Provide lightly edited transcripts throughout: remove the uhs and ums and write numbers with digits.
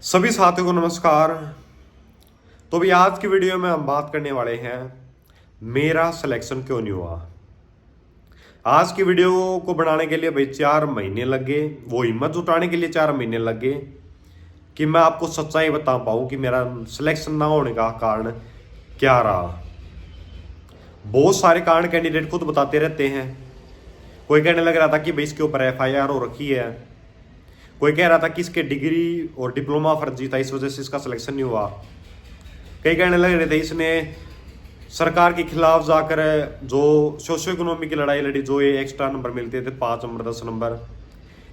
सभी साथियों को नमस्कार। तो भी आज की वीडियो में हम बात करने वाले हैं मेरा सिलेक्शन क्यों नहीं हुआ। आज की वीडियो को बनाने के लिए भाई 4 महीने लग गए, वो हिम्मत जुटाने के लिए 4 महीने लग गए कि मैं आपको सच्चाई बता पाऊँ कि मेरा सिलेक्शन ना होने का कारण क्या रहा। बहुत सारे कारण कैंडिडेट खुद बताते रहते हैं। कोई कहने लग रहा था कि भाई इसके ऊपर FIR हो रखी है, कोई कह रहा था कि इसके डिग्री और डिप्लोमा फर्जी था, इस वजह से इसका सिलेक्शन नहीं हुआ। कई कहने लग रहे थे इसने सरकार के खिलाफ जाकर जो सोशियो इकोनॉमी की लड़ाई लड़ी, जो ये एक्स्ट्रा नंबर मिलते थे 5 नंबर 10 नंबर,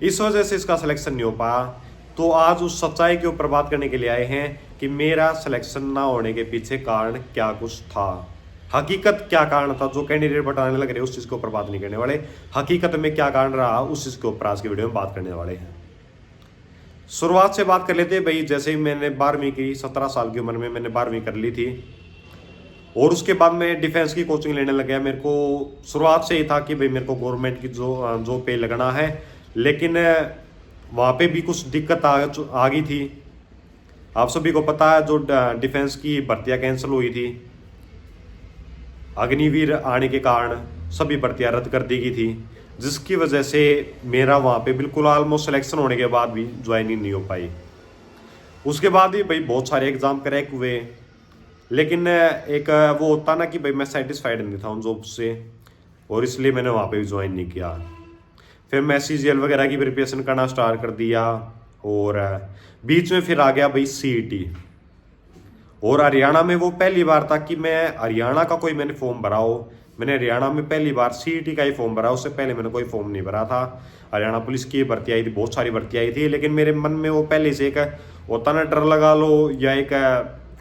इस वजह से इसका सिलेक्शन नहीं हो पाया। तो आज उस सच्चाई के ऊपर बात करने के लिए आए हैं कि मेरा सिलेक्शन ना होने के पीछे कारण क्या कुछ था, हकीकत क्या कारण था। जो कैंडिडेट बताने लग रहे उस चीज़ के ऊपर बात नहीं करने वाले, हकीकत में क्या कारण रहा उस चीज़ के ऊपर आज की वीडियो में बात करने वाले हैं। शुरुआत से बात कर लेते हैं भाई। जैसे ही मैंने 12वीं की, 17 साल की उम्र में मैंने 12वीं कर ली थी और उसके बाद मैं डिफेंस की कोचिंग लेने लग गया। मेरे को शुरुआत से ही था कि भाई मेरे को गवर्नमेंट की जो पे लगना है, लेकिन वहाँ पे भी कुछ दिक्कत आ गई थी। आप सभी को पता है जो डिफेंस की भर्तियाँ कैंसिल हुई थी, अग्निवीर आने के कारण सभी भर्तियाँ रद्द कर दी गई थी, जिसकी वजह से मेरा वहाँ पे बिल्कुल ऑलमोस्ट सिलेक्शन होने के बाद भी ज्वाइनिंग नहीं हो पाई। उसके बाद भी भाई बहुत सारे एग्ज़ाम क्रैक हुए, लेकिन एक वो होता ना कि भाई मैं सेटिस्फाइड नहीं था उन जॉब से, और इसलिए मैंने वहाँ पे भी ज्वाइन नहीं किया। फिर मैं CGL वगैरह की प्रिपरेशन करना स्टार्ट कर दिया और बीच में फिर आ गया भाई CET। और हरियाणा में वो पहली बार था कि मैं हरियाणा का कोई मैंने फॉर्म भरा हो। मैंने हरियाणा में पहली बार CET का ही फॉर्म भरा, उससे पहले मैंने कोई फॉर्म नहीं भरा था। हरियाणा पुलिस की भर्ती आई थी, बहुत सारी भर्ती आई थी, लेकिन मेरे मन में वो पहले से एक होता ना डर लगा लो, या एक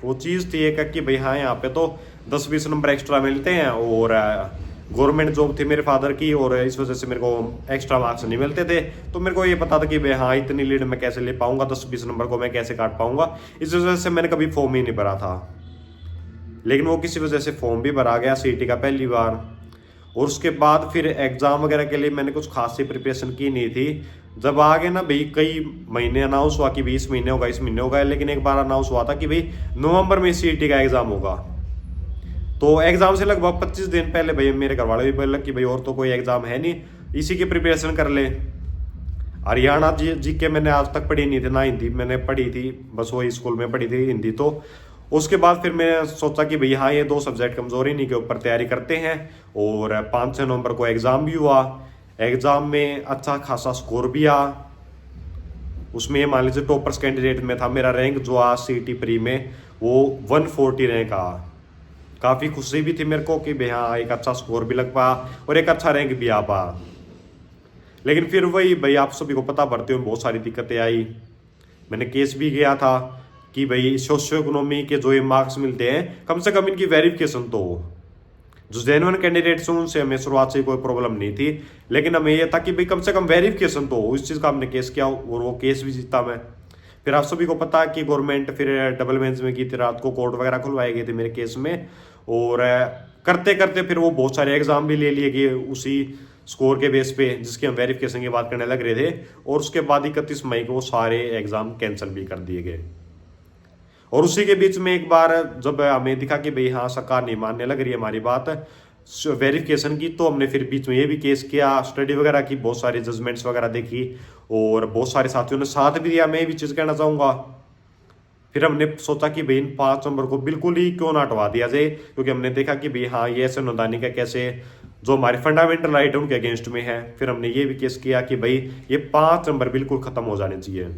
वो चीज़ थी एक कि भाई हाँ यहाँ पे तो 10-20 नंबर एक्स्ट्रा मिलते हैं, और गवर्नमेंट जॉब थी मेरे फादर की, और इस वजह से मेरे को एक्स्ट्रा मार्क्स नहीं मिलते थे। तो मेरे को ये पता था कि भाई हाँ इतनी लीड मैं कैसे ले पाऊंगा, 10-20 नंबर को मैं कैसे काट पाऊंगा। इस वजह से मैंने कभी फॉर्म ही नहीं भरा था। लेकिन वो किसी वजह से फॉर्म भी भरा गया CET का पहली बार, और उसके बाद फिर एग्ज़ाम वगैरह के लिए मैंने कुछ खासी प्रिपरेशन की नहीं थी। जब आगे ना भाई कई महीने अनाउंस हुआ कि 20 महीने होगा, इस महीने होगा, लेकिन एक बार अनाउंस हुआ था कि भाई नवंबर में CET का एग्ज़ाम होगा। तो एग्ज़ाम से लगभग 25 दिन पहले भाई मेरे घर वाले भी बोले कि भाई और तो कोई एग्ज़ाम है नहीं, इसी की प्रिपरेशन कर ले। हरियाणा GK मैंने आज तक पढ़ी नहीं थी, ना हिंदी मैंने पढ़ी थी, बस वही स्कूल में पढ़ी थी हिंदी। तो उसके बाद फिर मैंने सोचा कि भाई हाँ ये 2 सब्जेक्ट कमजोरी नहीं के ऊपर तैयारी करते हैं, और 5-6 नवंबर को एग्ज़ाम भी हुआ। एग्ज़ाम में अच्छा खासा स्कोर भी आ, उसमें मान लीजिए टॉपर्स कैंडिडेट में था। मेरा रैंक जो आ CET प्री में वो 140 रैंक आ। काफ़ी खुशी भी थी मेरे को कि भाई हाँ एक अच्छा स्कोर भी लग पा और एक अच्छा रैंक भी आ पा। लेकिन फिर वही भाई आप सभी को पता, भर्ती में बहुत सारी दिक्कतें आई। मैंने केस भी किया था कि भाई सोशियो इकोनॉमी के जो ये मार्क्स मिलते हैं, कम से कम इनकी वेरिफिकेशन तो हो। जो जेन्युइन कैंडिडेट्स हैं उनसे हमें शुरुआत से कोई प्रॉब्लम नहीं थी, लेकिन हमें ये था कि भाई कम से कम वेरिफिकेशन तो हो। इस चीज़ का हमने केस किया और वो केस भी जीता मैं। फिर आप सभी को पता है कि गवर्नमेंट फिर डबल बेंच में की थी, रात को कोर्ट वगैरह खुलवाए गए थे मेरे केस में, और करते करते फिर वो बहुत सारे एग्जाम भी ले लिए गए उसी स्कोर के बेस पे, जिसकी हम वेरिफिकेशन की बात करने लग रहे थे। और उसके बाद 31 मई को वो सारे एग्जाम कैंसिल भी कर दिए गए। और उसी के बीच में एक बार जब हमें दिखा कि भाई हाँ सरकार नहीं मानने लग रही है हमारी बात वेरिफिकेशन की, तो हमने फिर बीच में ये भी केस किया, स्टडी वगैरह की, बहुत सारी जजमेंट्स वगैरह देखी, और बहुत सारे साथियों ने साथ भी दिया। मैं ये भी चीज़ कहना चाहूँगा। फिर हमने सोचा कि भाई इन 5 नंबर को बिल्कुल ही क्यों ना हटवा दिया जाए, क्योंकि हमने देखा कि भाई हाँ ये ऐसे नौदानी का कैसे जो हमारे फंडामेंटल राइट है उनके अगेंस्ट में है। फिर हमने ये भी केस किया कि भाई ये 5 नंबर बिल्कुल ख़त्म हो जाने चाहिए,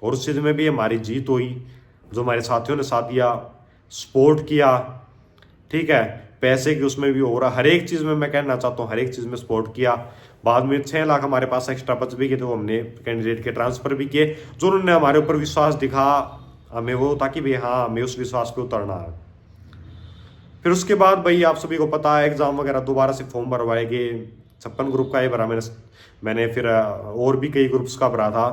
और उस चीज़ में भी हमारी जीत हुई। जो हमारे साथियों ने साथ दिया, सपोर्ट किया, ठीक है, पैसे की उसमें भी हो रहा, हर एक चीज़ में मैं कहना चाहता हूँ हर एक चीज़ में सपोर्ट किया। बाद में 6 लाख हमारे पास एक्स्ट्रा बच भी गए, तो हमने कैंडिडेट के ट्रांसफ़र भी किए। जो उन्होंने हमारे ऊपर विश्वास दिखा, हमें वो था कि भाई हाँ हमें उस विश्वास पे उतरना है। फिर उसके बाद भाई आप सभी को पता है एग्ज़ाम वगैरह दोबारा से फॉर्म भरवाए गए। 56 ग्रुप का ही भरा मैंने फिर और भी कई ग्रुप्स का भरा था।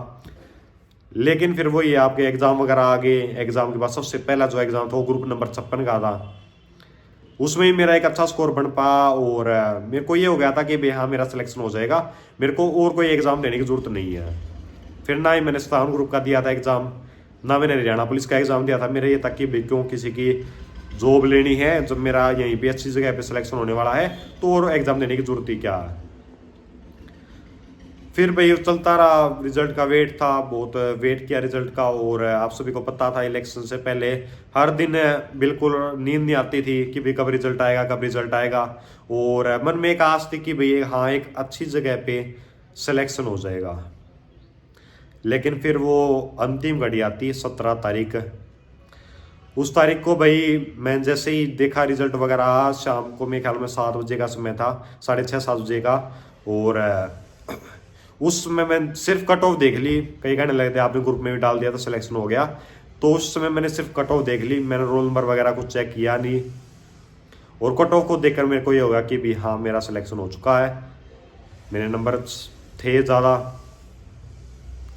लेकिन फिर वही आपके एग्ज़ाम वगैरह आ गए। एग्ज़ाम के बाद सबसे पहला जो एग्ज़ाम था वो ग्रुप नंबर 56 का था। उसमें ही मेरा एक अच्छा स्कोर बन पाया, और मेरे को ये हो गया था कि भाई हाँ मेरा सिलेक्शन हो जाएगा, मेरे को और कोई एग्ज़ाम देने की ज़रूरत नहीं है। फिर ना ही मैंने 57 ग्रुप का दिया था एग्ज़ाम, ना मैंने हरियाणा पुलिस का एग्ज़ाम दिया था। मेरा ये था कि भाई क्यों किसी की जॉब लेनी है जब मेरा यहीं पे अच्छी जगह पे सिलेक्शन होने वाला है, तो और एग्ज़ाम देने की जरूरत ही क्या है। फिर भाई चलता रहा, रिजल्ट का वेट था, बहुत वेट किया रिजल्ट का। और आप सभी को पता था इलेक्शन से पहले हर दिन बिल्कुल नींद नहीं आती थी कि भाई कब रिजल्ट आएगा, कब रिजल्ट आएगा। और मन में एक आस थी कि भाई हाँ एक अच्छी जगह पे सिलेक्शन हो जाएगा। लेकिन फिर वो अंतिम घड़ी आती 17 तारीख। उस तारीख को भाई मैं जैसे ही देखा रिजल्ट वगैरह, शाम को मेरे ख्याल में 7 बजे का समय था, 6:30-7 बजे का। और उस समय मैं सिर्फ कट ऑफ देख ली। कई कहने लगे थे आपने ग्रुप में भी डाल दिया तो सिलेक्शन हो गया। तो उस समय मैंने सिर्फ कट ऑफ देख ली, मैंने रोल नंबर वगैरह कुछ चेक किया नहीं। और कट ऑफ को देखकर मेरे को ये होगा कि भी हाँ मेरा सिलेक्शन हो चुका है। मेरे नंबर थे ज़्यादा,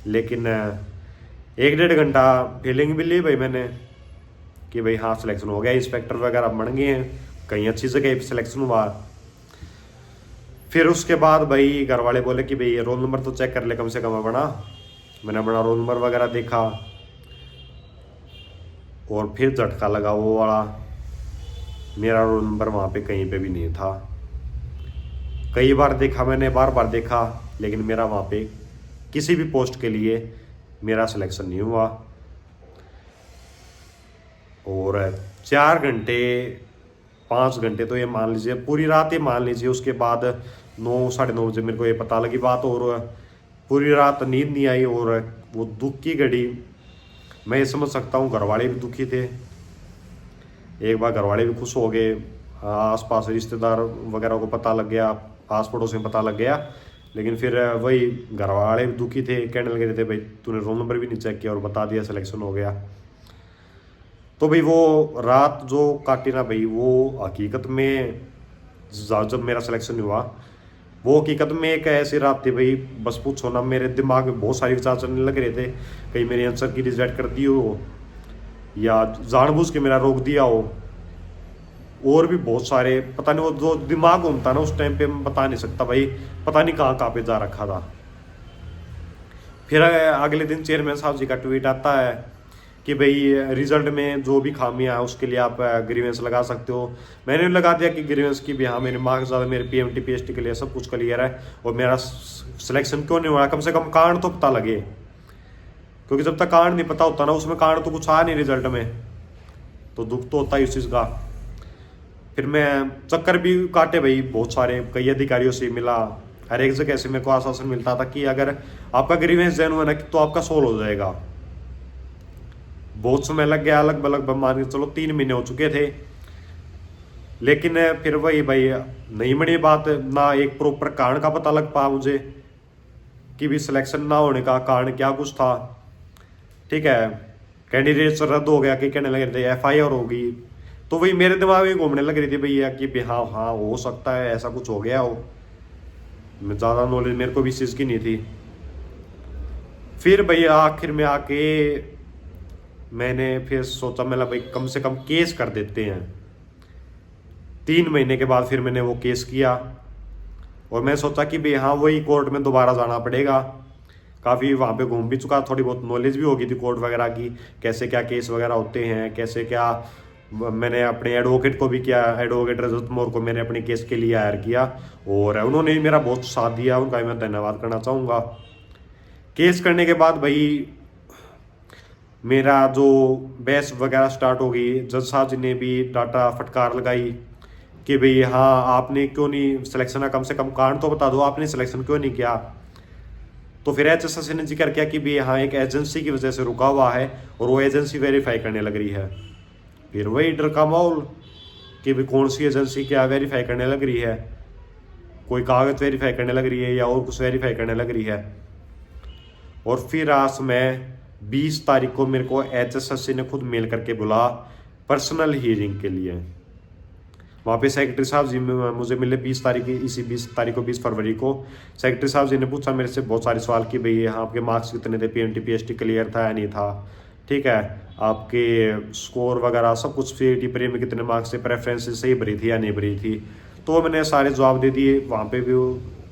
लेकिन 1-1.5 घंटा फीलिंग भी ली भाई मैंने कि भाई हाँ सिलेक्शन हो गया, इंस्पेक्टर वगैरह बन गए हैं, कहीं अच्छी जगह पे सिलेक्शन हुआ। फिर उसके बाद भाई घर वाले बोले कि भाई ये रोल नंबर तो चेक कर ले कम से कम अपना। मैंने अपना रोल नंबर वगैरह देखा और फिर झटका लगा वो वाला, मेरा रोल नंबर वहाँ पे कहीं पे भी नहीं था। कई बार देखा मैंने, बार बार देखा, लेकिन मेरा वहाँ पे किसी भी पोस्ट के लिए मेरा सिलेक्शन नहीं हुआ। और 4 घंटे 5 घंटे तो ये मान लीजिए, पूरी रात ये मान लीजिए। उसके बाद 9-9:30 बजे मेरे को ये पता लगी बात, और पूरी रात नींद नहीं आई। और वो दुख की घड़ी, मैं ये समझ सकता हूँ घर वाले भी दुखी थे। एक बार घर वाले भी खुश हो गए, आस पास रिश्तेदार वगैरह को पता लग गया, आस पड़ोस में पता लग गया। लेकिन फिर वही घर वाले भी दुखी थे, कहने लगे थे भाई तूने रोल नंबर भी नहीं चेक किया और बता दिया सिलेक्शन हो गया। तो भाई वो रात जो काटी ना भाई, वो हकीकत में जब मेरा सिलेक्शन हुआ, वो हकीकत में एक ऐसी रात थी भाई, बस पूछो ना। मेरे दिमाग में बहुत सारी विचार चलने लग रहे थे, कहीं मेरे आंसर की रिजेक्ट कर दी हो या जानबूझ के मेरा रोक दिया हो। और भी बहुत सारे, पता नहीं वो जो दिमाग घूमता ना उस टाइम पे, मैं बता नहीं सकता भाई, पता नहीं कहाँ कहाँ पे जा रखा था। फिर अगले दिन चेयरमैन साहब जी का ट्वीट आता है कि भाई रिजल्ट में जो भी खामियां है उसके लिए आप ग्रीवेंस लगा सकते हो। मैंने लगा दिया कि ग्रीवेंस की भी हाँ मेरे मार्क्स ज़्यादा, मेरे पीएमटी पीएचटी के लिए सब कुछ क्लियर है, और मेरा सिलेक्शन क्यों नहीं हुआ, कम से कम कारण तो पता लगे। क्योंकि जब तक कारण नहीं पता होता ना, उसमें कारण तो कुछ आया नहीं रिजल्ट में, तो दुख तो होता है इस चीज़ का। फिर मैं चक्कर भी काटे भाई बहुत सारे, कई अधिकारियों से मिला, हर एक जगह से मेरे को आश्वासन मिलता था कि अगर आपका ग्रीवेंस जैन हुआ ना तो आपका सोल्व हो जाएगा। बहुत समय लग गया, लगभग मान के चलो 3 महीने हो चुके थे। लेकिन फिर वही भाई नहीं बनी बात, ना एक प्रॉपर कारण का पता लग पा मुझे कि भी सिलेक्शन ना होने का कारण क्या कुछ था। ठीक है, कैंडिडेट्स रद्द हो गया कि कहने लगे थे FIR होगी, तो वही मेरे दिमाग में घूमने लग रही थी भैया कि हाँ हाँ हो सकता है ऐसा कुछ हो गया हो। मैं ज़्यादा नॉलेज मेरे को भी इस चीज़ की नहीं थी। फिर भैया आखिर में आके मैंने फिर सोचा, मैं भाई कम से कम केस कर देते हैं। 3 महीने के बाद फिर मैंने वो केस किया, और मैं सोचा कि भाई हाँ वही कोर्ट में दोबारा जाना पड़ेगा। काफ़ी वहाँ पे घूम भी चुका, थोड़ी बहुत नॉलेज भी होगी थी कोर्ट वगैरह की, कैसे क्या केस वगैरह होते हैं, कैसे क्या। मैंने अपने एडवोकेट को भी किया, एडवोकेट रजत मोर को मैंने अपने केस के लिए हायर किया, और उन्होंने भी मेरा बहुत साथ दिया, उनका मैं धन्यवाद करना चाहूँगा। केस करने के बाद भाई मेरा जो बहस वगैरह स्टार्ट हो गई, जज साहब जी ने भी डाटा फटकार लगाई कि भाई हाँ आपने क्यों नहीं सिलेक्शन का, कम से कम कारण तो बता दो, आपने सिलेक्शन क्यों नहीं किया। तो फिर HSS ने जिक्र किया कि भाई हाँ एक एजेंसी की वजह से रुका हुआ है, और वो एजेंसी वेरीफाई करने लग रही है। फिर वही डर का माहौल कि भाई कौन सी एजेंसी क्या वेरीफाई करने लग रही है, कोई कागज वेरीफाई करने लग रही है या और कुछ वेरीफाई करने लग रही है। और फिर आज मैं 20 तारीख को मेरे को HSS ने खुद मेल करके बुला पर्सनल हियरिंग के लिए। वहाँ पे सेक्रेटरी साहब जी मुझे मिले 20 तारीख की, इसी 20 तारीख को 20 फरवरी को। सेक्रेटरी साहब जी ने पूछा मेरे से बहुत सारे सवाल कि भाई यहाँ आपके मार्क्स कितने थे, PMT PHT क्लियर था या नहीं था, ठीक है, आपके स्कोर वगैरह सब कुछ, CIT प्री में कितने मार्क्स थे, प्रेफरेंसेस सही भरी थी या नहीं भरी थी। तो मैंने सारे जवाब दे दिए। वहाँ पे भी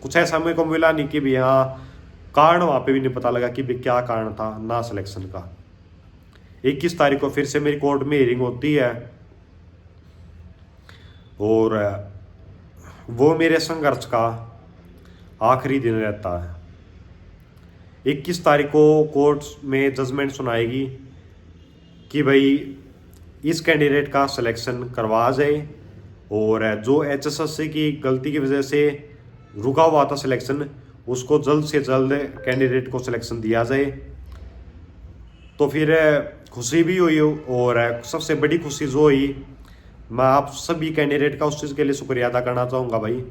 कुछ ऐसा मेरे को मिला नहीं कि भाई हाँ कारण, वहाँ पे भी नहीं पता लगा कि भाई क्या कारण था ना सिलेक्शन का। 21 तारीख को फिर से मेरी कोर्ट में हियरिंग होती है और वो मेरे संघर्ष का आखिरी दिन रहता है। 21 तारीख को कोर्ट में जजमेंट सुनाएगी कि भाई इस कैंडिडेट का सिलेक्शन करवा जाए और जो HSSC की गलती की वजह से रुका हुआ था सिलेक्शन, उसको जल्द से जल्द कैंडिडेट को सिलेक्शन दिया जाए। तो फिर खुशी भी हुई और सबसे बड़ी खुशी जो हुई, मैं आप सभी कैंडिडेट का उस चीज़ के लिए शुक्रिया अदा करना चाहूँगा। भाई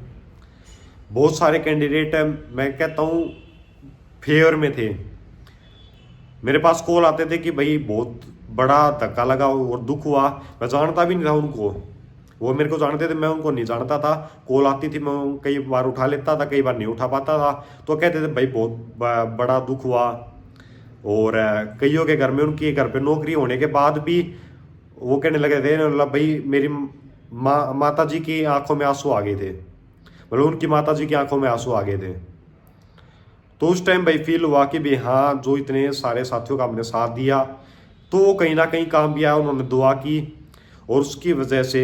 बहुत सारे कैंडिडेट मैं कहता हूँ फेवर में थे, मेरे पास कॉल आते थे कि भाई बहुत बड़ा धक्का लगा और दुख हुआ। मैं जानता भी नहीं था उनको, वो मेरे को जानते थे, मैं उनको नहीं जानता था। कॉल आती थी, मैं कई बार उठा लेता था, कई बार नहीं उठा पाता था। तो कहते थे भाई बहुत बड़ा दुख हुआ। और कईयों के घर में, उनके घर पे नौकरी होने के बाद भी वो कहने लगे थे मतलब भाई मेरी माता जी की आंखों में आंसू आ गए थे, मतलब उनकी माता जी की आंखों में आंसू आ गए थे। तो उस टाइम भाई फील हुआ कि भाई हाँ, जो इतने सारे साथियों का हमने साथ दिया तो वो कहीं ना कहीं काम भी आया। उन्होंने दुआ की और उसकी वजह से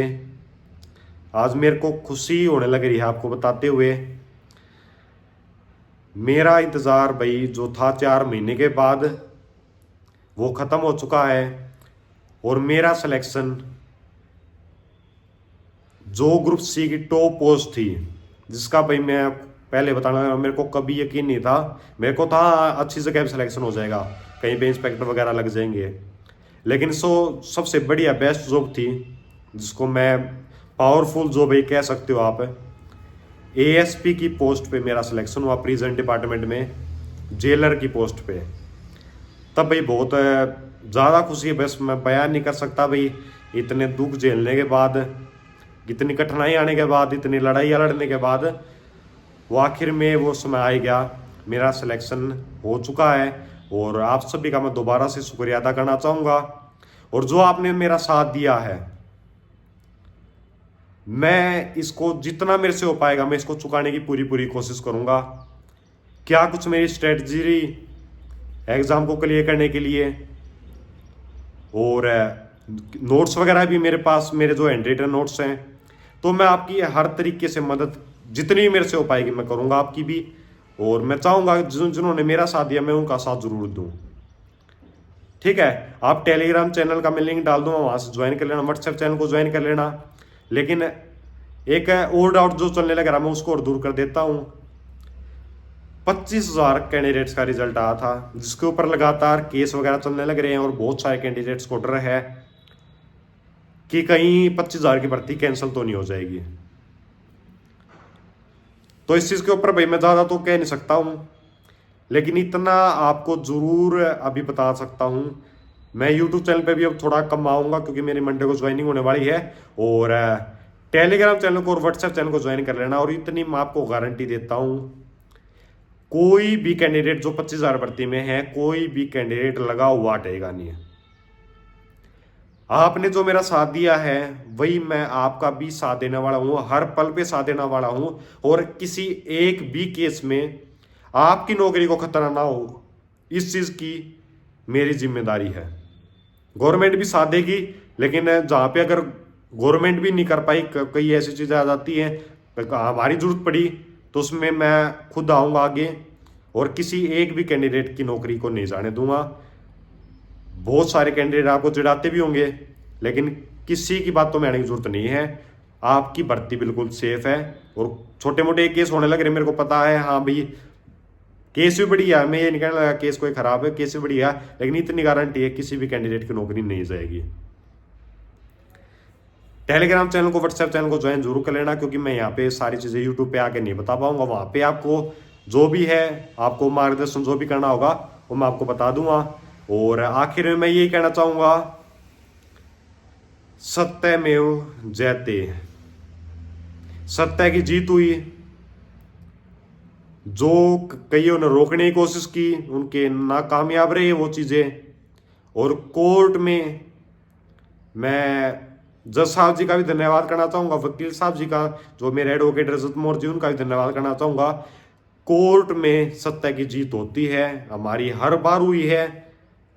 आज मेरे को खुशी होने लग रही है आपको बताते हुए। मेरा इंतज़ार भाई जो था 4 महीने के बाद, वो ख़त्म हो चुका है और मेरा सिलेक्शन जो ग्रुप सी की टॉप पोस्ट थी, जिसका भाई मैं पहले बताना, मेरे को कभी यकीन नहीं था। मेरे को था अच्छी जगह पे सिलेक्शन हो जाएगा, कहीं पे इंस्पेक्टर वगैरह लग जाएंगे, लेकिन सबसे बढ़िया बेस्ट जॉब थी, जिसको मैं पावरफुल जॉब ही कह सकते हो आप। ASP की पोस्ट पे मेरा सिलेक्शन हुआ, प्रिजन डिपार्टमेंट में जेलर की पोस्ट पे। तब भाई बहुत ज़्यादा खुशी है, बस मैं बयान नहीं कर सकता भाई। इतने दुख झेलने के बाद, इतनी कठिनाई आने के बाद, इतनी लड़ाइयाँ लड़ने के बाद वो आखिर में वो समय आ गया, मेरा सिलेक्शन हो चुका है। और आप सभी का मैं दोबारा से शुक्रिया अदा करना चाहूँगा। और जो आपने मेरा साथ दिया है, मैं इसको जितना मेरे से हो पाएगा मैं इसको चुकाने की पूरी कोशिश करूँगा। क्या कुछ मेरी स्ट्रेटजी रही एग्ज़ाम को क्लियर करने के लिए, और नोट्स वगैरह भी मेरे पास, मेरे जो हैंड रिटन नोट्स हैं, तो मैं आपकी हर तरीके से मदद जितनी मेरे से हो पाएगी मैं करूँगा आपकी भी। और मैं चाहूँगा जिन्होंने मेरा साथ दिया मैं उनका साथ ज़रूर दूँ। ठीक है, आप टेलीग्राम चैनल का मैं लिंक डाल दूँगा, वहाँ से ज्वाइन कर लेना, व्हाट्सएप चैनल को ज्वाइन कर लेना। लेकिन एक और डाउट जो चलने लग रहा, मैं उसको और दूर कर देता हूँ। 25,000 कैंडिडेट्स का रिजल्ट आया था, जिसके ऊपर लगातार केस वगैरह चलने लग रहे हैं और बहुत सारे कैंडिडेट्स को डर है कि कहीं 25,000 की भर्ती कैंसिल तो नहीं हो जाएगी। तो इस चीज़ के ऊपर भाई मैं ज़्यादा तो कह नहीं सकता हूँ, लेकिन इतना आपको ज़रूर अभी बता सकता हूँ, मैं यूट्यूब चैनल पे भी अब थोड़ा कम आऊँगा क्योंकि मेरी मंडे को ज्वाइनिंग होने वाली है। और टेलीग्राम चैनल को और व्हाट्सएप चैनल को ज्वाइन कर लेना। और इतनी मैं आपको गारंटी देता हूँ, कोई भी कैंडिडेट जो 25,000 भर्ती में है, कोई भी कैंडिडेट लगा हुआ हटेगा नहीं है। आपने जो मेरा साथ दिया है वही मैं आपका भी साथ देने वाला हूँ, हर पल पे साथ देने वाला हूँ। और किसी एक भी केस में आपकी नौकरी को खतरा ना हो, इस चीज़ की मेरी जिम्मेदारी है। गवर्नमेंट भी साथ देगी, लेकिन जहाँ पे अगर गवर्नमेंट भी नहीं कर पाई, कई ऐसी चीज़ें आ जाती हैं, हमारी जरूरत पड़ी, तो उसमें मैं खुद आऊँगा आगे और किसी एक भी कैंडिडेट की नौकरी को नहीं जाने दूंगा। बहुत सारे कैंडिडेट आपको चिढ़ाते भी होंगे, लेकिन किसी की बात तो में आने की जरूरत नहीं है। आपकी भर्ती बिल्कुल सेफ है। और छोटे मोटे केस होने लग रहे, मेरे को पता है, हाँ भाई केस भी बढ़िया है, मैं ये नहीं कहने लगा केस कोई खराब है, केस भी बढ़िया है, लेकिन इतनी गारंटी है किसी भी कैंडिडेट की नौकरी नहीं जाएगी। टेलीग्राम चैनल को, व्हाट्सएप चैनल को ज्वाइन जरूर कर लेना, क्योंकि मैं यहाँ पे सारी चीज़ें यूट्यूब पे आके नहीं बता पाऊंगा। वहाँ पे आपको जो भी है, आपको मार्गदर्शन जो भी करना होगा वो मैं आपको बता दूंगा। और आखिर में मैं यही कहना चाहूँगा, सत्यमेव जयते, सत्य की जीत हुई। जो कईयों ने रोकने की कोशिश की, उनके नाकामयाब रहे वो चीज़ें। और कोर्ट में मैं जज साहब जी का भी धन्यवाद करना चाहूँगा, वकील साहब जी का, जो मेरे एडवोकेट रजत मौर्य जी, उनका भी धन्यवाद करना चाहूँगा। कोर्ट में सत्य की जीत होती है, हमारी हर बार हुई है।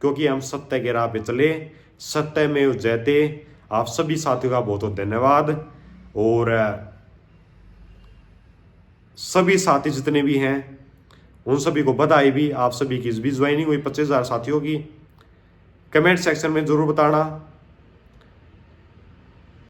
क्योंकि हम सत्य के राह पे चले, सत्य में जयते। आप सभी साथियों का बहुत बहुत धन्यवाद। और सभी साथी जितने भी हैं उन सभी को बधाई भी। आप सभी की इस भी ज्वाइनिंग हुई 25,000 साथियों की। कमेंट सेक्शन में जरूर बताना